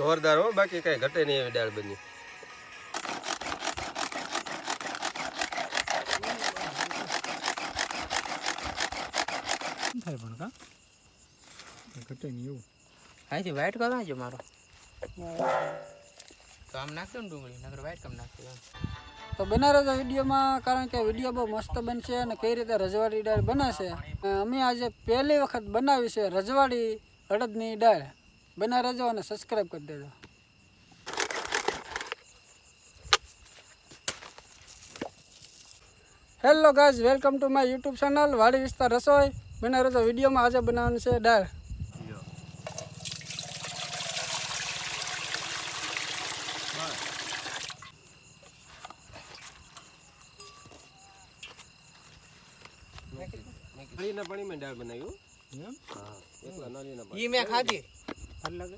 જોરદાર હો, બાકી કઈ ઘટે નહીં એવી દાળ બની. થાય પણ કા ઘટે નહીં એવું. અહીંથી વાઈટ કલર આવજો મારો તો આમ નાખજો ને ડુંગળી નકર વાઈટ કમ નાખજો એમ. તો બના રહેજો વિડીયોમાં, કારણ કે વિડીયો બહુ મસ્ત બનશે અને કઈ રીતે રજવાડી દાળ બને છે. અમે આજે પહેલી વખત બનાવી છે રજવાડી અડદની દાળ. બના રહેજો અને સબસ્ક્રાઈબ કરી દેજો. Hello guys, welcome to my YouTube channel વાડી વિસ્તાર રસોઈ. બના રહેજો વિડીયોમાં. આજે બનાવવાનું છે દાળ. નાળીના પાણીમાં દાળ બનાવ્યું. હા, એકલા નાળીના પાણી. ઈ મેં ખાધી હાલ લાગે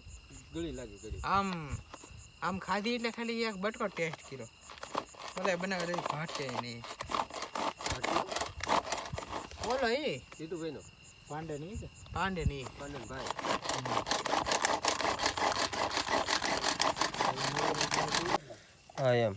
ગળી લાગી ગળી. આમ આમ ખાધી એટલે ખાલી એક બટકો ટેસ્ટ કર્યો. બધા બનાવે તો ભાટે નહીં. બોલો એ જીતુભાઈ નો પાંડે નહીં કે પાંડે નહીં પાંડન ભાઈ. હા એમ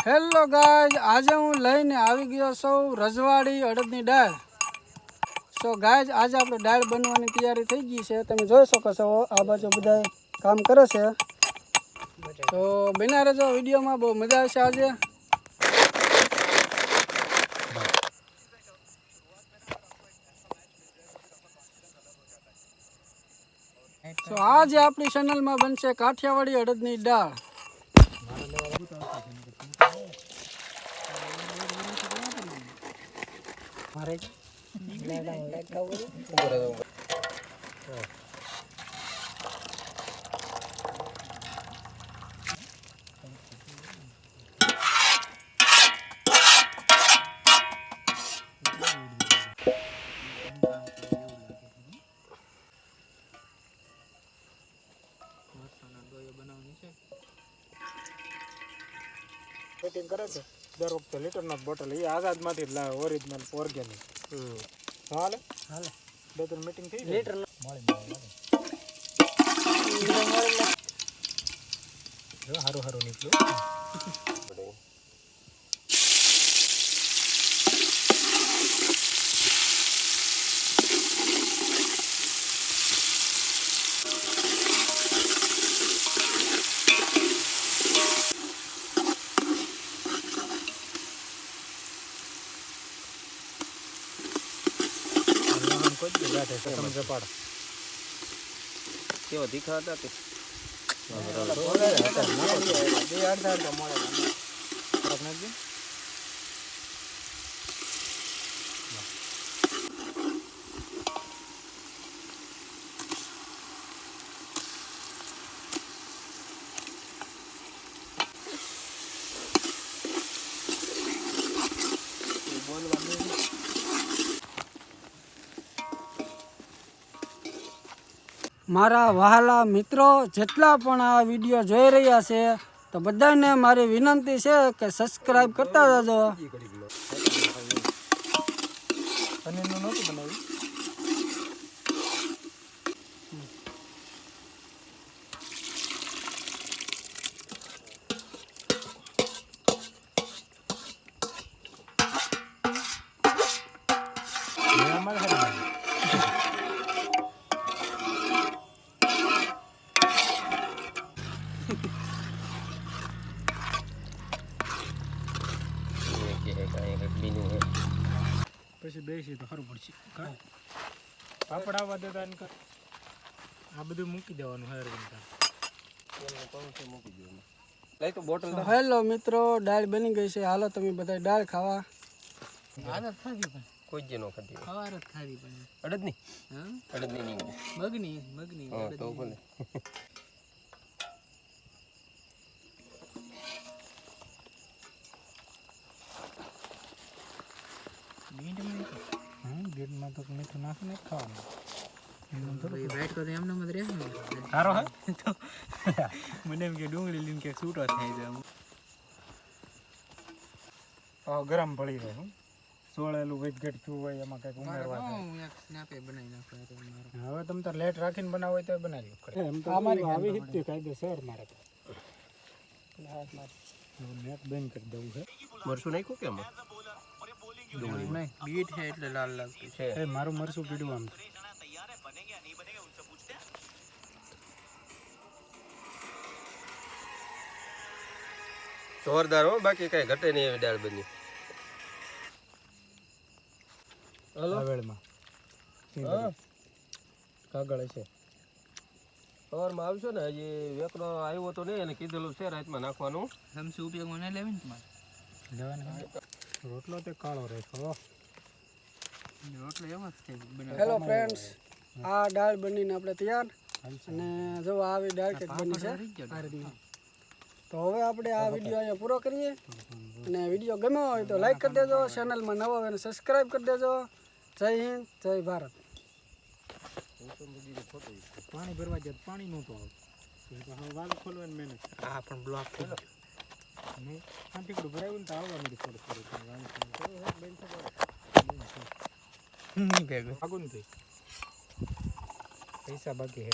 હેલો ગાઈઝ, આજે હું લઈને આવી ગયો છું રજવાડી અડદની દાળ. સો ગાઈઝ, આજે આપણે દાળ બનવાની તૈયારી થઈ ગઈ છે. તમે જોઈ શકો છો આ બાજુ બધા કામ કરે છે. તો બના રહેજો વિડીયોમાં, બહુ મજા આવશે આજે. તો આજે આપણી ચેનલમાં બનશે કાઠિયાવાડી અડદની દાળ. સેટિંગ કરે છે દર વખતે લીટરનો બોટલ. એ આઝાદમાંથી જ લાવે, ઓરિજિનલ ઓર્ગેનિક. હાલે હાલે 2-3 મીટિંગ થઈ ગઈ. લીટર સારું સારું નીકળ્યું. કેવા તીખા હતા તે? મારા વહાલા મિત્રો જેટલા પણ આ વિડીયો જોઈ રહ્યા છે, તો બધાને મારી વિનંતી છે કે સબસ્ક્રાઈબ કરતા જજો. પનીરનું નહોતું બનાવ્યું. પછી બેસી તો સારું પડશે. પાપડ આવવા દેતા ને આ બધું મૂકી દેવાનું. હેલો મિત્રો, દાળ બની ગઈ છે. હાલો તમે બધા દાળ ખાવા. કોઈ જ નો ખાધી હોય. સવાર જ ખાધી પણ અડદની હા અડદની નહીં મગની હા તો ભલે ગીટમાં તો મીઠું નાખીને જ ખાવાનું વાઈટ તો એમને મત રહે ને સારો હે મને એમ કે ડુંગળી લીન કે છૂટો થાય છે ગરમ પડી રહે હું સોળેલું વેજગેટ થયું હોય એમાં કંઈક ઉમેરવા થાય. હું એક સ્નેપે બનાવી નાખું હવે તમે તાર લેટ રાખીને બનાવો હોય તો બનાવી લો એમ તો આવી હિત્તી કાયદેસર મારે તો નેટ બંધ કરી દેવું છે મરસું નાખ્યું કે આમાં નહીં બીટ છે એટલે લાલ લાગતું છે એ મારું મરસું પીડ્યું આમ જોરદાર હો બાકી કઈ ઘટે નહીં એવી દાળ બની આવેળમાં કાગળ છે સવારમાં આવશો ને હજી વેકડો આવ્યો તો નહીં એને કીધેલું છે રાતમાં નાખવાનું સમસી ઉપયોગમાં નહીં લેવી ને તમારે લેવાનું રોટલો તે કાળો રહેશો રોટલો એવો જ છે હેલો ફ્રેન્ડ્સ આ દાળ બનીને આપણે તૈયાર અને જો આવી દાળ કંઈક બની છે આ રીતની તો હવે આપણે આ વિડીયો અહીંયા પૂરો કરીએ અને વિડીયો ગમ્યો હોય તો લાઈક કરી દેજો ચેનલમાં નવો હોય અને સબસ્ક્રાઈબ કરી દેજો જય હિન્દ જય ભારત પાણી ભરવા જાય પાણી નહોતું આવતું વાલ ખોલવાની મહેનત આ પણ બ્લોક થઈ ગયો નહીં આ ટીકડું ભરાયું ને તો આવવાનું થોડું નહીં ભેગું આગું નથી પૈસા બાકી હે